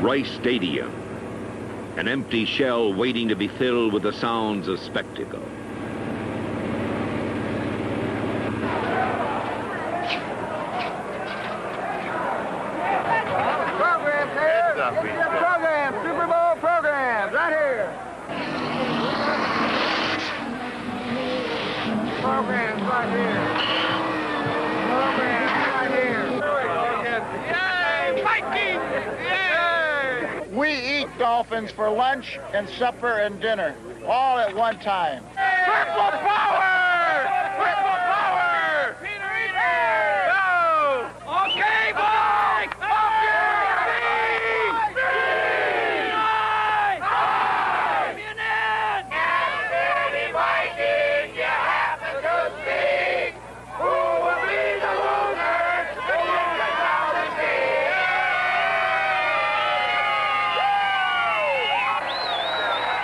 Rice Stadium, an empty shell waiting to be filled with the sounds of spectacle. Programs here. It's the program, Super Bowl programs, right here. Programs right here. Programs right here. Yay, Vikings! Yay! We eat dolphins for lunch and supper and dinner, all at one time. Triple power! Triple power! Peter Eater! Go! Okay, Mike!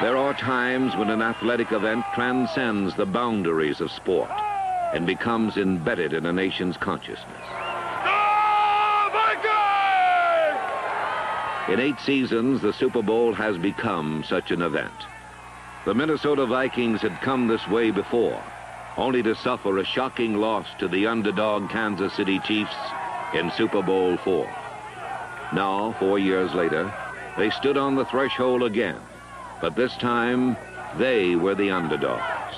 There are times when an athletic event transcends the boundaries of sport and becomes embedded in a nation's consciousness. In 8 seasons, the Super Bowl has become such an event. The Minnesota Vikings had come this way before, only to suffer a shocking loss to the underdog Kansas City Chiefs in Super Bowl IV. Now, 4 years later, they stood on the threshold again. But this time, they were the underdogs.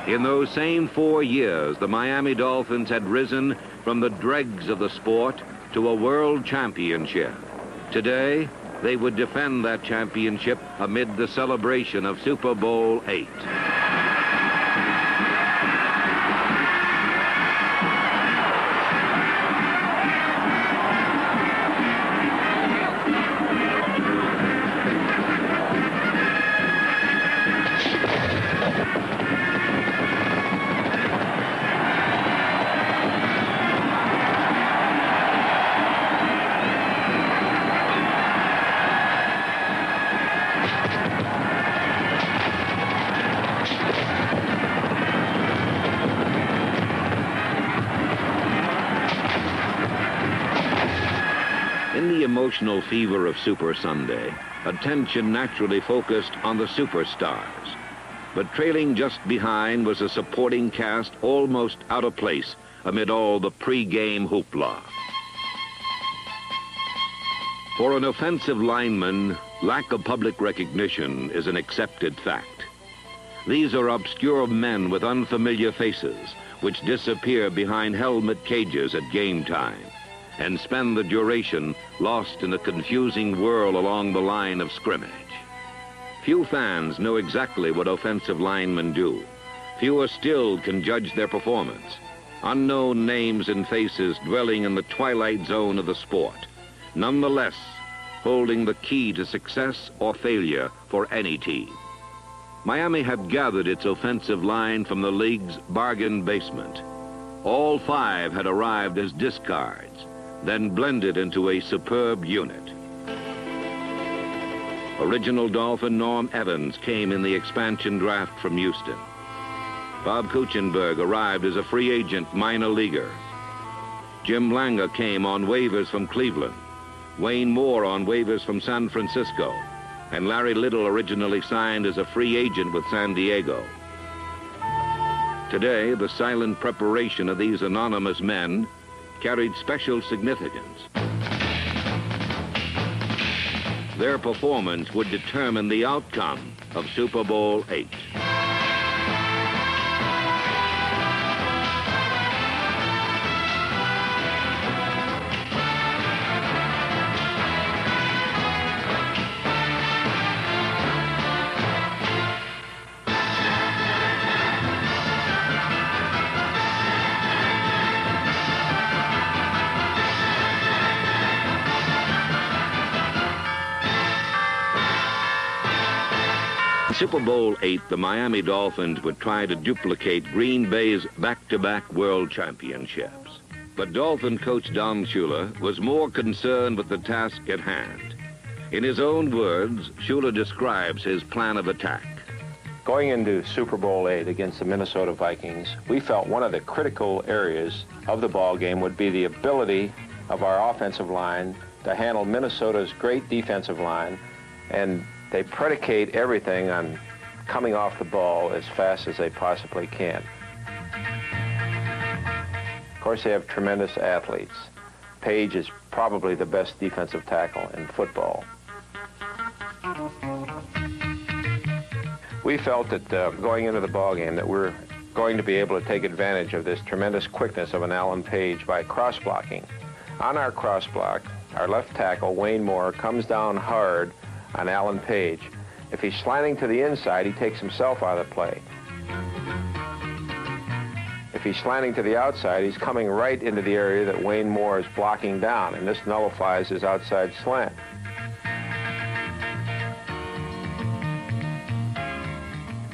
In those same 4 years, the Miami Dolphins had risen from the dregs of the sport to a world championship. Today, they would defend that championship amid the celebration of Super Bowl VIII. In the emotional fever of Super Sunday, attention naturally focused on the superstars. But trailing just behind was a supporting cast almost out of place amid all the pre-game hoopla. For an offensive lineman, lack of public recognition is an accepted fact. These are obscure men with unfamiliar faces, which disappear behind helmet cages at game time and spend the duration lost in a confusing whirl along the line of scrimmage. Few fans know exactly what offensive linemen do. Fewer still can judge their performance. Unknown names and faces dwelling in the twilight zone of the sport, nonetheless holding the key to success or failure for any team. Miami had gathered its offensive line from the league's bargain basement. All 5 had arrived as discards, then blended into a superb unit. Original Dolphin Norm Evans came in the expansion draft from Houston. Bob Kuchenberg arrived as a free agent minor leaguer. Jim Langer came on waivers from Cleveland, Wayne Moore on waivers from San Francisco, and Larry Little originally signed as a free agent with San Diego. Today, the silent preparation of these anonymous men carried special significance. Their performance would determine the outcome of Super Bowl VIII. Super Bowl VIII, the Miami Dolphins would try to duplicate Green Bay's back-to-back world championships. But Dolphin coach Don Shula was more concerned with the task at hand. In his own words, Shula describes his plan of attack. Going into Super Bowl VIII against the Minnesota Vikings, we felt one of the critical areas of the ball game would be the ability of our offensive line to handle Minnesota's great defensive line, and they predicate everything on coming off the ball as fast as they possibly can. Of course, they have tremendous athletes. Page is probably the best defensive tackle in football. We felt that going into the ball game that we're going to be able to take advantage of this tremendous quickness of an Alan Page by cross-blocking. On our cross-block, our left tackle, Wayne Moore, comes down hard on Alan Page. If he's slanting to the inside, he takes himself out of the play. If he's slanting to the outside, he's coming right into the area that Wayne Moore is blocking down, and this nullifies his outside slant.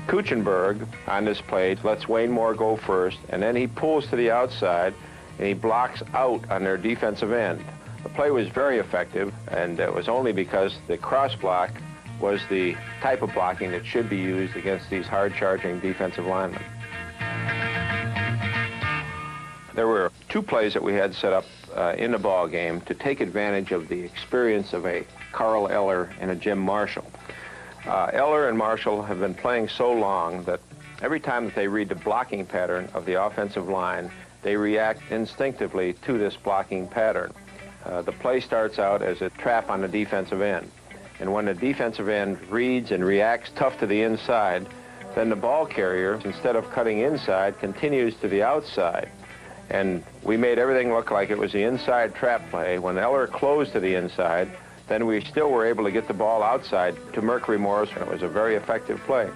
Kuchenberg, on this play, lets Wayne Moore go first, and then he pulls to the outside, and he blocks out on their defensive end. The play was very effective, and it was only because the cross block was the type of blocking that should be used against these hard-charging defensive linemen. There were two plays that we had set up in the ball game to take advantage of the experience of a Carl Eller and a Jim Marshall. Eller and Marshall have been playing so long that every time that they read the blocking pattern of the offensive line, they react instinctively to this blocking pattern. The play starts out as a trap on the defensive end. And when the defensive end reads and reacts tough to the inside, then the ball carrier, instead of cutting inside, continues to the outside. And we made everything look like it was the inside trap play. When Eller closed to the inside, then we still were able to get the ball outside to Mercury Morris, and it was a very effective play.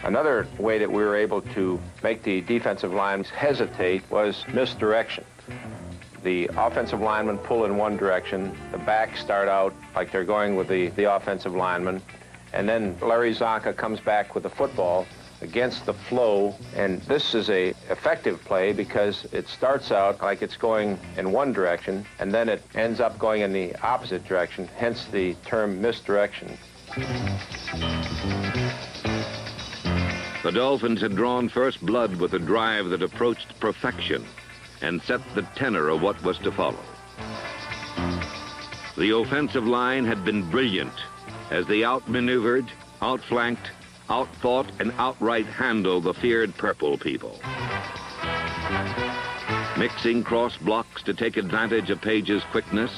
Another way that we were able to make the defensive lines hesitate was misdirection. The offensive linemen pull in one direction, the backs start out like they're going with the offensive lineman, and then Larry Zonka comes back with the football against the flow, and this is a effective play because it starts out like it's going in one direction, and then it ends up going in the opposite direction, hence the term misdirection. The Dolphins had drawn first blood with a drive that approached perfection and set the tenor of what was to follow. The offensive line had been brilliant as they outmaneuvered, outflanked, outfought, and outright handled the feared purple people. Mixing cross blocks to take advantage of Page's quickness,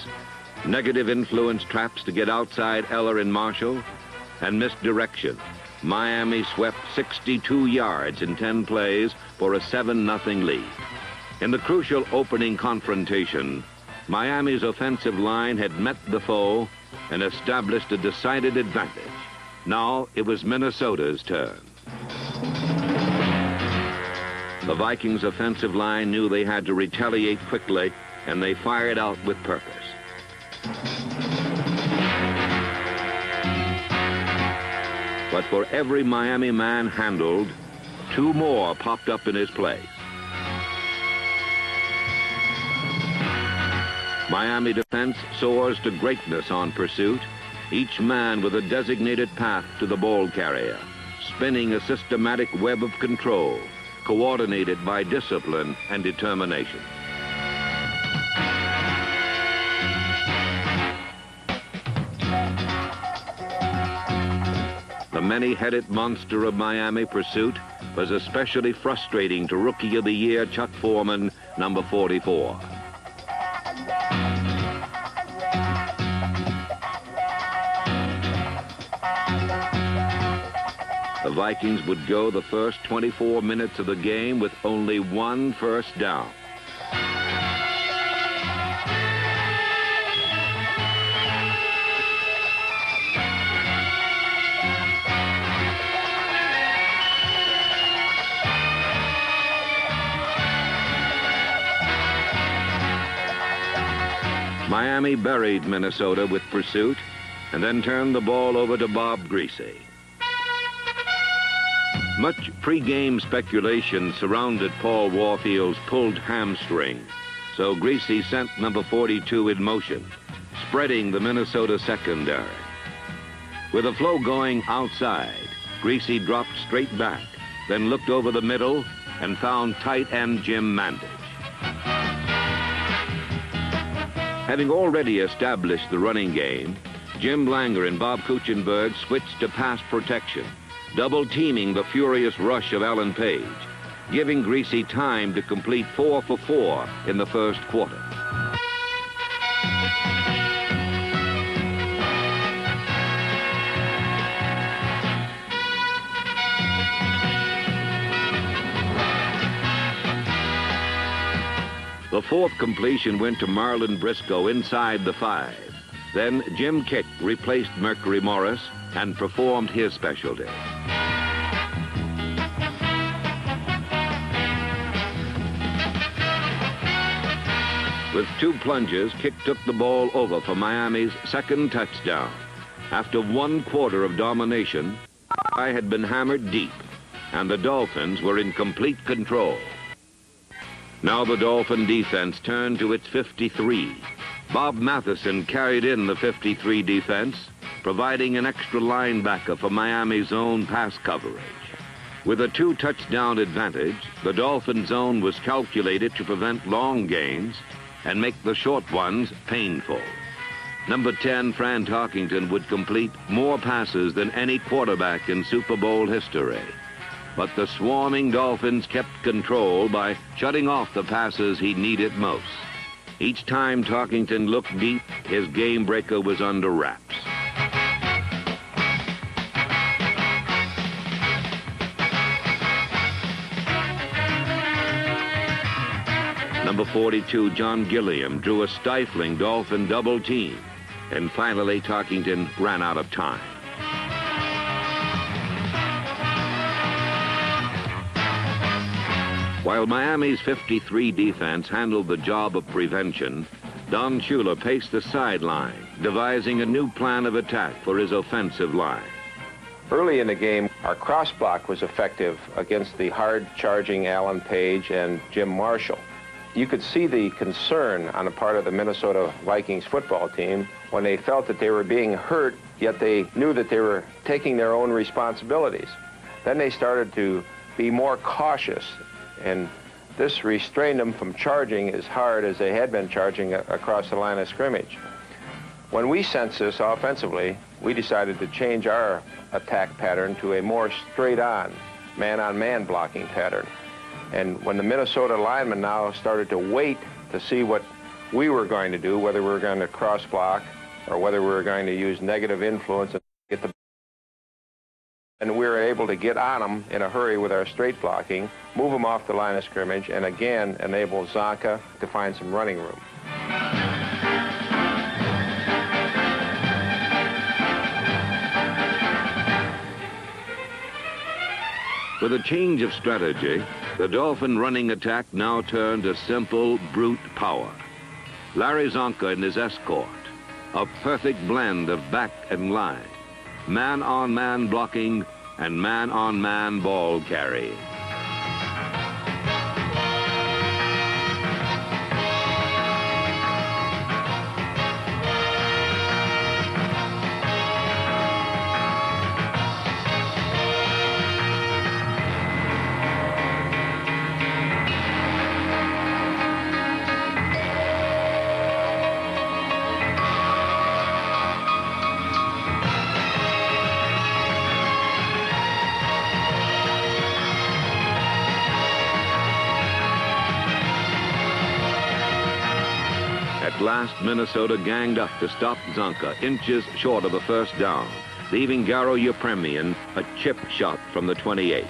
negative influence traps to get outside Eller and Marshall, and misdirection, Miami swept 62 yards in 10 plays for a 7-0 lead. In the crucial opening confrontation, Miami's offensive line had met the foe and established a decided advantage. Now it was Minnesota's turn. The Vikings' offensive line knew they had to retaliate quickly, and they fired out with purpose. But for every Miami man handled, 2 more popped up in his place. Miami defense soars to greatness on pursuit, each man with a designated path to the ball carrier, spinning a systematic web of control, coordinated by discipline and determination. The many-headed monster of Miami pursuit was especially frustrating to Rookie of the Year Chuck Foreman, number 44. The Vikings would go the first 24 minutes of the game with only 1 first down. Miami buried Minnesota with pursuit and then turned the ball over to Bob Greasy. Much pre-game speculation surrounded Paul Warfield's pulled hamstring, so Greasy sent number 42 in motion, spreading the Minnesota secondary. With the flow going outside, Greasy dropped straight back, then looked over the middle and found tight end Jim Mandich. Having already established the running game, Jim Langer and Bob Kuchenberg switched to pass protection, double-teaming the furious rush of Alan Page, giving Greasy time to complete 4 for 4 in the first quarter. The fourth completion went to Marlon Briscoe inside the 5. Then Jim Kick replaced Mercury Morris and performed his specialty. With 2 plunges, Kick took the ball over for Miami's second touchdown. After 1 quarter of domination, I had been hammered deep, and the Dolphins were in complete control. Now the Dolphin defense turned to its 53. Bob Matheson carried in the 53 defense, providing an extra linebacker for Miami's own pass coverage. With a 2-touchdown advantage, the Dolphin zone was calculated to prevent long gains and make the short ones painful. Number 10, Fran Tarkington, would complete more passes than any quarterback in Super Bowl history. But the swarming Dolphins kept control by shutting off the passes he needed most. Each time Tarkington looked deep, his game breaker was under wraps. Number 42, John Gilliam, drew a stifling Dolphin double team. And finally, Tarkington ran out of time. While Miami's 53 defense handled the job of prevention, Don Shula paced the sideline, devising a new plan of attack for his offensive line. Early in the game, our cross block was effective against the hard-charging Alan Page and Jim Marshall. You could see the concern on the part of the Minnesota Vikings football team when they felt that they were being hurt, yet they knew that they were taking their own responsibilities. Then they started to be more cautious, and this restrained them from charging as hard as they had been charging across the line of scrimmage. When we sensed this offensively, we decided to change our attack pattern to a more straight-on, man-on-man blocking pattern. And when the Minnesota linemen now started to wait to see what we were going to do, whether we were going to cross-block or whether we were going to use negative influence and get the... And we were able to get on them in a hurry with our straight blocking, move them off the line of scrimmage, and again enable Zonka to find some running room. With a change of strategy, the Dolphin running attack now turned to simple, brute power. Larry Zonka and his escort, a perfect blend of back and line, man-on-man blocking and man-on-man ball carrying. At last, Minnesota ganged up to stop Zonka, inches short of a first down, leaving Garo Yepremian a chip shot from the 28.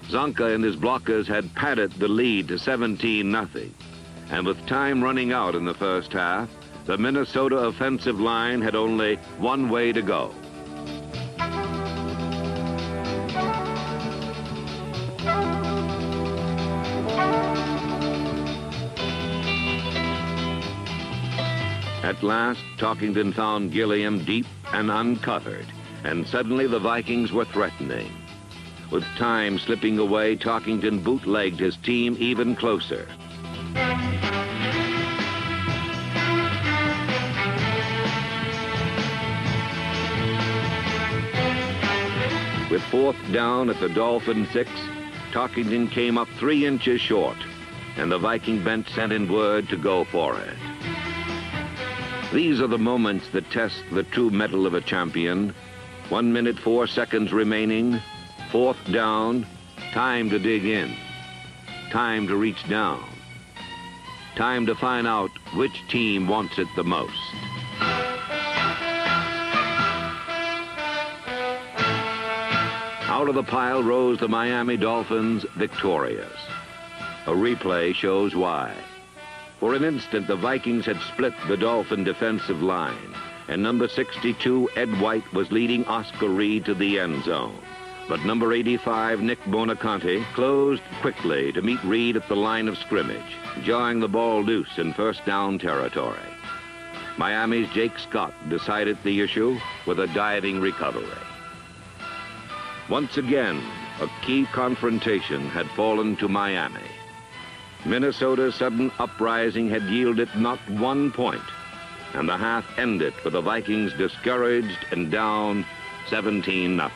Zonka and his blockers had padded the lead to 17-0, and with time running out in the first half, the Minnesota offensive line had only one way to go. At last, Tarkington found Gilliam deep and uncovered, and suddenly the Vikings were threatening. With time slipping away, Tarkington bootlegged his team even closer. With fourth down at the Dolphin 6, Tarkington came up 3 inches short. and the Viking bench sent in word to go for it. These are the moments that test the true mettle of a champion. 1 minute, 4 seconds remaining, 4th down, time to dig in, time to reach down, time to find out which team wants it the most. Out of the pile rose the Miami Dolphins victorious. A replay shows why. For an instant, the Vikings had split the Dolphin defensive line, and number 62, Ed White, was leading Oscar Reed to the end zone. But number 85, Nick Bonaconte, closed quickly to meet Reed at the line of scrimmage, jawing the ball loose in first down territory. Miami's Jake Scott decided the issue with a diving recovery. Once again, a key confrontation had fallen to Miami. Minnesota's sudden uprising had yielded not 1 point, and the half ended with the Vikings discouraged and down 17-0.